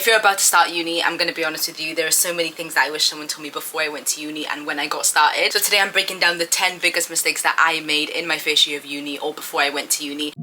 If you're about to start uni, I'm gonna be honest with you, there are so many things that I wish someone told me before I went to uni and when I got started. So today I'm breaking down the 10 biggest mistakes that I made in my first year of uni or before I went to uni.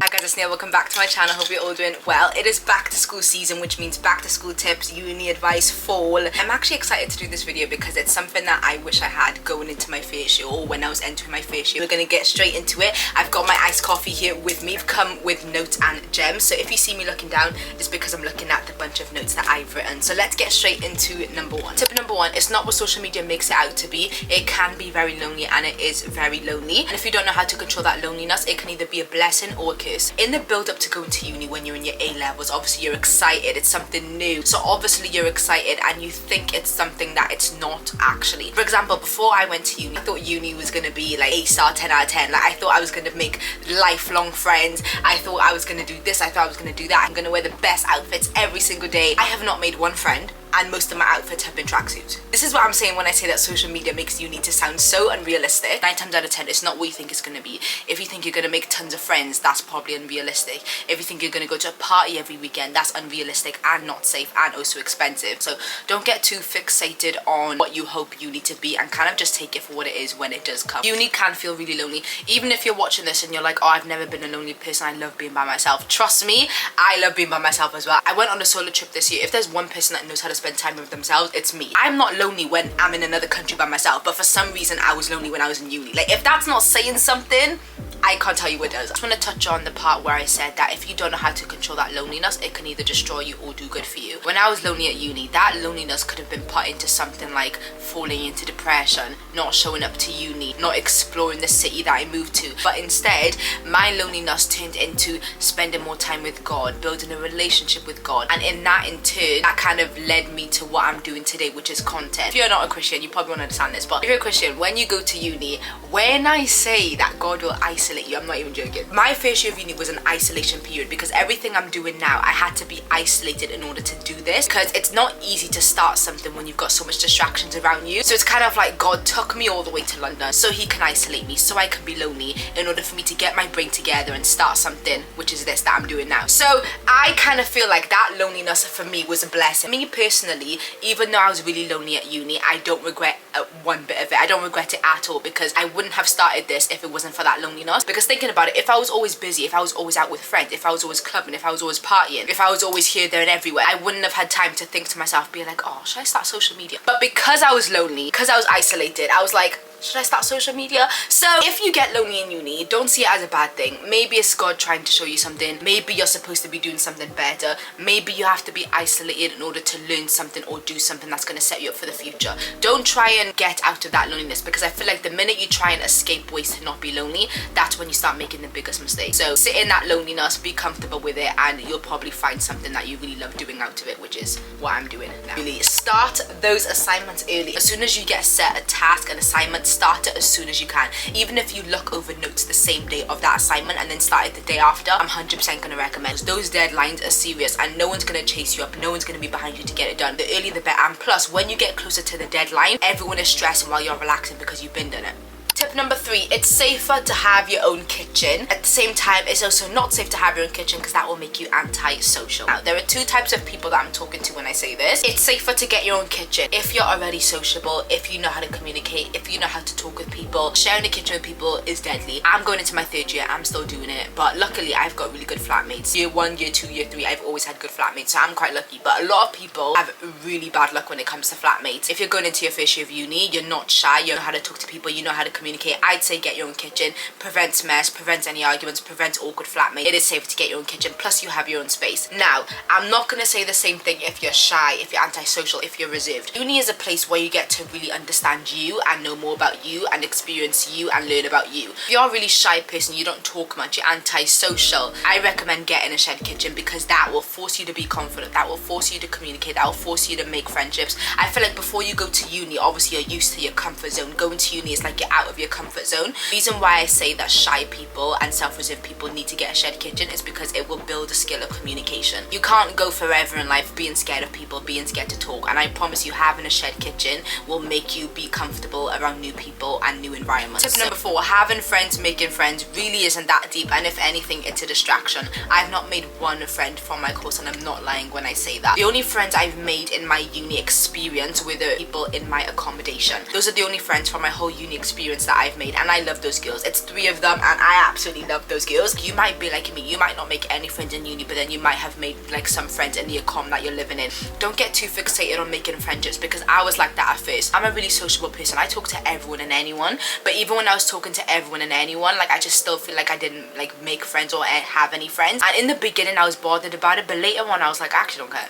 Hi guys, it's Neil, welcome back to my channel, hope you're all doing well. It is back to school season, which means back to school tips, uni advice, fall. I'm actually excited to do this video because it's something that I wish I had going into my first year or when I was entering my first year. We're gonna get straight into it. I've got my iced coffee here with me. I've come with notes and gems, so if you see me looking down, it's because I'm looking at the bunch of notes that I've written. So let's get straight into number one. Tip number one, it's not what social media makes it out to be. It can be very lonely and it is very lonely. And if you don't know how to control that loneliness, it can either be a blessing or a curse. In the build up to going to uni when you're in your A levels, obviously you're excited, it's something new. So obviously you're excited and you think it's something that it's not actually. For example, before I went to uni, I thought uni was gonna be like A star 10 out of 10. Like I thought I was gonna make lifelong friends. I thought I was gonna do this, I thought I was gonna do that. I'm gonna wear the best outfits every single day. I have not made one friend, and most of my outfits have been tracksuits. This is what I'm saying when I say that social media makes uni to sound so unrealistic. 9 times out of 10, it's not what you think it's gonna be. If you think you're gonna make tons of friends, that's probably unrealistic. If you think you're gonna go to a party every weekend, that's unrealistic and not safe and also expensive. So don't get too fixated on what you hope uni to be and kind of just take it for what it is when it does come. Uni can feel really lonely. Even if you're watching this and you're like, oh, I've never been a lonely person, I love being by myself. Trust me, I love being by myself as well. I went on a solo trip this year. If there's one person that knows how to spend time with themselves, it's me. I'm not lonely when I'm in another country by myself, but for some reason I was lonely when I was in uni. Like if that's not saying something, I can't tell you what does. I just want to touch on the part where I said that if you don't know how to control that loneliness, it can either destroy you or do good for you. When I was lonely at uni, that loneliness could have been put into something like falling into depression, not showing up to uni, not exploring the city that I moved to. But instead, my loneliness turned into spending more time with God, building a relationship with God. And in that in turn, that kind of led me to what I'm doing today, which is content. If you're not a Christian, you probably won't understand this, but if you're a Christian, when you go to uni, when I say that God will isolate you, I'm not even joking. My first year of uni was an isolation period because everything I'm doing now, I had to be isolated in order to do this because it's not easy to start something when you've got so much distractions around you. So it's kind of like God took me all the way to London so he can isolate me, so I can be lonely in order for me to get my brain together and start something, which is this that I'm doing now. So I kind of feel like that loneliness for me was a blessing. Me personally, even though I was really lonely at uni, I don't regret one bit of it. I don't regret it at all because I wouldn't have started this if it wasn't for that loneliness. Because thinking about it, if I was always busy, if I was always out with friends, if I was always clubbing, if I was always partying, if I was always here, there and everywhere, I wouldn't have had time to think to myself, being like, oh, should I start social media? But because I was lonely, because I was isolated, I was like, should I start social media? So if you get lonely in uni, don't see it as a bad thing. Maybe it's God trying to show you something. Maybe you're supposed to be doing something better. Maybe you have to be isolated in order to learn something or do something that's going to set you up for the future. Don't try and get out of that loneliness because I feel like the minute you try and escape ways to not be lonely, that's when you start making the biggest mistake. So sit in that loneliness, be comfortable with it, and you'll probably find something that you really love doing out of it, which is what I'm doing now. Really start those assignments early. As soon as you get set a task, an assignment, start it as soon as you can. Even if you look over notes the same day of that assignment and then start it the day after, I'm 100% going to recommend. Those deadlines are serious and no one's going to chase you up, no one's going to be behind you to get it done. The earlier the better, and plus when you get closer to the deadline, everyone is stressing while you're relaxing because you've been done it. Tip number 3, it's safer to have your own kitchen. At the same time, it's also not safe to have your own kitchen because that will make you anti-social. Now, there are 2 types of people that I'm talking to when I say this. It's safer to get your own kitchen if you're already sociable, if you know how to communicate, if you know how to talk with people. Sharing a kitchen with people is deadly. I'm going into my 3rd year, I'm still doing it, but luckily I've got really good flatmates. Year 1, year 2, year 3, I've always had good flatmates, so I'm quite lucky. But a lot of people have really bad luck when it comes to flatmates. If you're going into your first year of uni, you're not shy, you know how to talk to people, you know how to communicate, I'd say get your own kitchen. Prevents mess, prevents any arguments, prevents awkward flatmate. It is safe to get your own kitchen, plus you have your own space. Now, I'm not going to say the same thing if you're shy, if you're antisocial, if you're reserved. Uni is a place where you get to really understand you and know more about you and experience you and learn about you. If you're a really shy person, you don't talk much, you're antisocial, I recommend getting a shared kitchen because that will force you to be confident, that will force you to communicate, that will force you to make friendships. I feel like before you go to uni, obviously you're used to your comfort zone. Going to uni is like you're out of your your comfort zone. The reason why I say that shy people and self-reserved people need to get a shared kitchen is because it will build a skill of communication. You can't go forever in life being scared of people, being scared to talk, and I promise you having a shared kitchen will make you be comfortable around new people and new environments. Tip number 4, having friends, making friends really isn't that deep, and if anything, it's a distraction. I've not made one friend from my course, and I'm not lying when I say that. The only friends I've made in my uni experience were the people in my accommodation. Those are the only friends from my whole uni experience that I've made, and I love those girls. It's 3 of them, and I absolutely love those girls. You might be like me, you might not make any friends in uni, but then you might have made like some friends in the accom that you're living in. Don't get too fixated on making friendships, because I was like that at first. I'm a really sociable person. I talk to everyone and anyone, but even when I was talking to everyone and anyone, like I just still feel like I didn't like make friends or have any friends. And in the beginning I was bothered about it, but later on I was like, I actually don't care.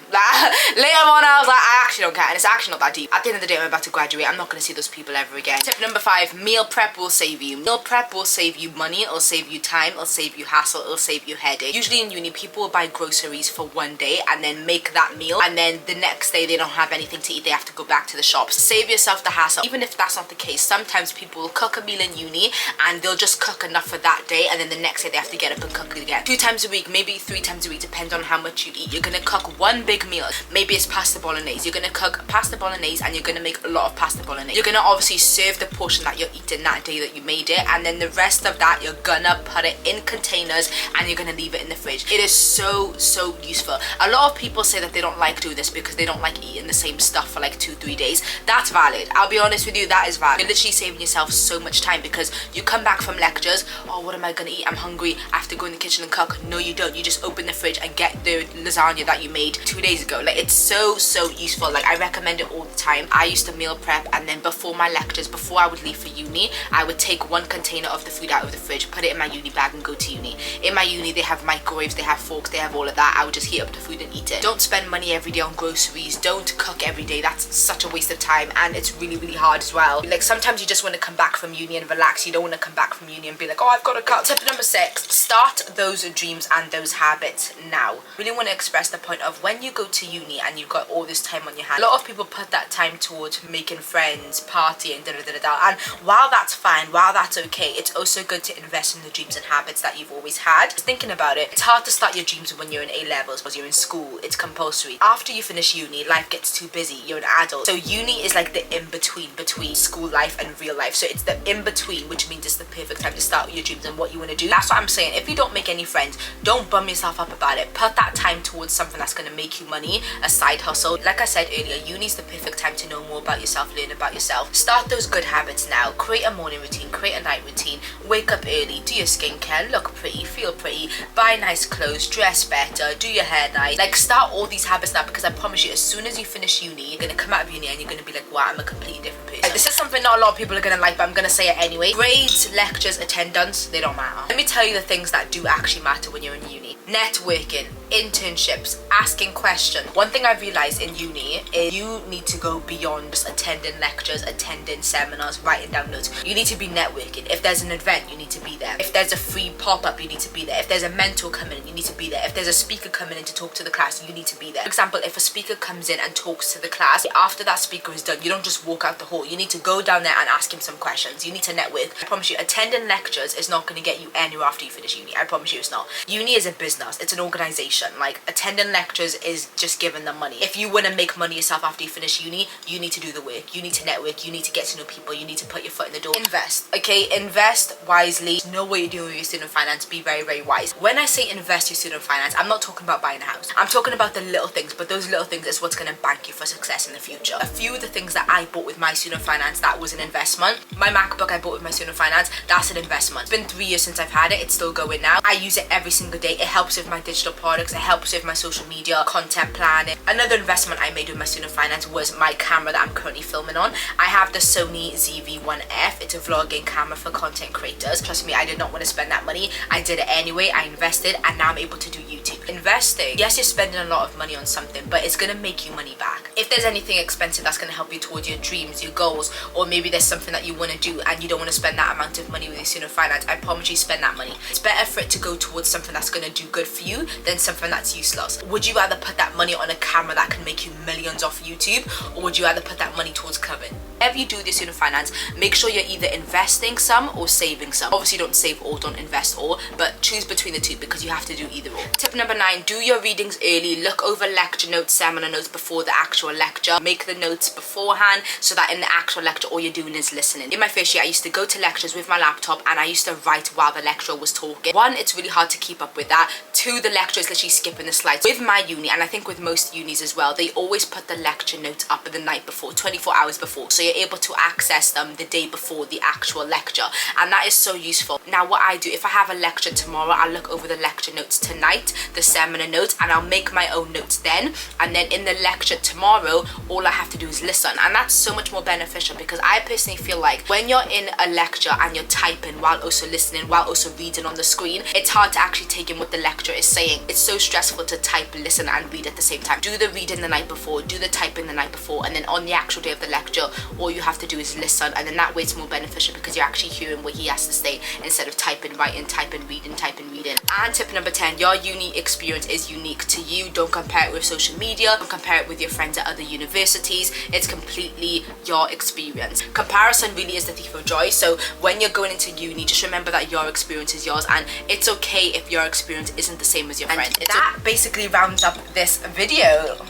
Later on I was like, I actually don't care, and it's actually not that deep. At the end of the day, I'm about to graduate. I'm not going to see those people ever again. Tip number 5, meal prep will save you. Meal prep will save you money, it'll save you time, it'll save you hassle, it'll save you headache. Usually in uni, people will buy groceries for one day and then make that meal, and then the next day they don't have anything to eat, they have to go back to the shops. Save yourself the hassle. Even if that's not the case, sometimes people will cook a meal in uni and they'll just cook enough for that day, and then the next day they have to get up and cook it again. 2 times a week, maybe 3 times a week, depends on how much you eat. You're gonna cook one big meal. Maybe it's pasta bolognese. You're gonna cook pasta bolognese and you're gonna make a lot of pasta bolognese. You're gonna obviously serve the portion that you're eating that day that you made it, and then the rest of that you're gonna put it in containers and you're gonna leave it in the fridge. It is so useful. A lot of people say that they don't like doing this because they don't like eating the same stuff for like 2-3 days. That's valid. I'll be honest with you, that is valid. You're literally saving yourself so much time, because you come back from lectures, oh, what am I gonna eat? I'm hungry, I have to go in the kitchen and cook. No, you don't. You just open the fridge and get the lasagna that you made 2 days ago. Like, it's so useful. Like, I recommend it all the time. I used to meal prep, and then before my lectures, before I would leave for uni, I would take 1 container of the food out of the fridge, put it in my uni bag and go to uni. In my uni, they have microwaves, they have forks, they have all of that. I would just heat up the food and eat it. Don't spend money every day on groceries. Don't cook every day. That's such a waste of time, and it's really hard as well. Like, sometimes you just want to come back from uni and relax. You don't want to come back from uni and be like, oh, I've got to cook. Tip number 6, start those dreams and those habits now. Really want to express the point of when you go to uni and you've got all this time on your hands, a lot of people put that time towards making friends, partying, and while that's fine, while that's okay, it's also good to invest in the dreams and habits that you've always had. Just thinking about it, it's hard to start your dreams when you're in A-levels, because you're in school, it's compulsory. After you finish uni, life gets too busy, you're an adult. So uni is like the in-between between school life and real life. So it's the in-between, which means it's the perfect time to start your dreams and what you want to do. That's what I'm saying. If you don't make any friends, don't bum yourself up about it. Put that time towards something that's going to make you money, a side hustle. Like I said earlier, uni is the perfect time to know more about yourself, learn about yourself. Start those good habits now. Create a morning routine, create a night routine, wake up early, do your skincare, look pretty, feel pretty, buy nice clothes, dress better, do your hair nice. Like, start all these habits now, because I promise you, as soon as you finish uni, you're going to come out of uni and you're going to be like, wow, I'm a completely different person. Like, this is something not a lot of people are going to like, but I'm going to say it anyway. Grades, lectures, attendance, they don't matter. Let me tell you the things that do actually matter when you're in uni. Networking, internships, asking questions. One thing I realized in uni is you need to go beyond just attending lectures, attending seminars, writing down notes. You need to be networking. If there's an event, you need to be there. If there's a free pop-up, you need to be there. If there's a mentor coming in, you need to be there. If there's a speaker coming in to talk to the class, you need to be there. For example, if a speaker comes in and talks to the class, after that speaker is done, you don't just walk out the hall. You need to go down there and ask him some questions. You need to network. I promise you, attending lectures is not going to get you anywhere after you finish uni. I promise you it's not. Uni is a business. It's an organization. Like, attending lectures is just giving them money. If you want to make money yourself after you finish uni, you need to do the work. You need to network. You need to get to know people. You need to put your foot in the door. Invest. Okay, invest wisely. Know what you're doing with your student finance. Be very wise. When I say invest your student finance, I'm not talking about buying a house. I'm talking about the little things, but those little things is what's going to bank you for success in the future. A few of the things that I bought with my student finance, that was an investment. My MacBook I bought with my student finance, that's an investment. It's been 3 years since I've had it. It's still going now. I use it every single day. It helps with my digital products. It helps with my social media, content planning. Another investment I made with my student finance was my camera that I'm currently filming on. I have the Sony ZV-1F. It's a vlogging camera for content creators. Trust me, I did not want to spend that money. I did it anyway. I invested, and now I'm able to do YouTube. Investing, yes, you're spending a lot of money on something, but it's gonna make you money back. If there's anything expensive that's gonna help you towards your dreams, your goals, or maybe there's something that you want to do and you don't want to spend that amount of money with your student finance, I promise you spend that money. It's better for it to go towards something that's gonna do good for you than something something that's useless? Would you rather put that money on a camera that can make you millions off YouTube, or would you rather put that money towards clubbing? Whenever you do this in finance, make sure you're either investing some or saving some. Obviously don't save all, don't invest all, but choose between the two because you have to do either or. Tip number 9, do your readings early. Look over lecture notes, seminar notes before the actual lecture. Make the notes beforehand so that in the actual lecture all you're doing is listening. In my first year I used to go to lectures with my laptop and I used to write while the lecturer was talking. 1, it's really hard to keep up with that. 2, the lecturer is literally skipping the slides. With my uni, and I think with most unis as well, they always put the lecture notes up the night before, 24 hours before, so you're able to access them the day before the actual lecture, and that is so useful. Now what I do, if I have a lecture tomorrow, I'll look over the lecture notes tonight, the seminar notes, and I'll make my own notes then, and then in the lecture tomorrow all I have to do is listen. And that's so much more beneficial because I personally feel like when you're in a lecture and you're typing while also listening, while also reading on the screen, it's hard to actually take in what the lecturer is saying. It's so stressful to type, listen and read at the same time. Do the reading the night before, do the typing the night before, and then on the actual day of the lecture all you have to do is listen, and then that way it's more beneficial because you're actually hearing what he has to say instead of typing, writing, typing, reading, typing, reading. And tip number 10, your uni experience is unique to you. Don't compare it with social media, don't compare it with your friends at other universities. It's completely your experience. Comparison really is the thief of joy, so when you're going into uni, just remember that your experience is yours, and it's okay if your experience isn't the same as your friend. That basically rounds up this video.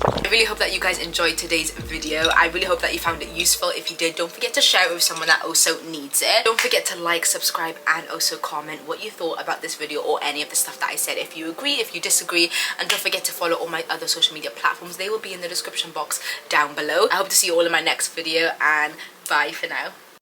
I really hope that you guys enjoyed today's video. I really hope that you found it useful. If you did, don't forget to share it with someone that also needs it. Don't forget to like, subscribe, and also comment what you thought about this video or any of the stuff that I said. If you agree, if you disagree, and don't forget to follow all my other social media platforms. They will be in the description box down below. I hope to see you all in my next video, and bye for now.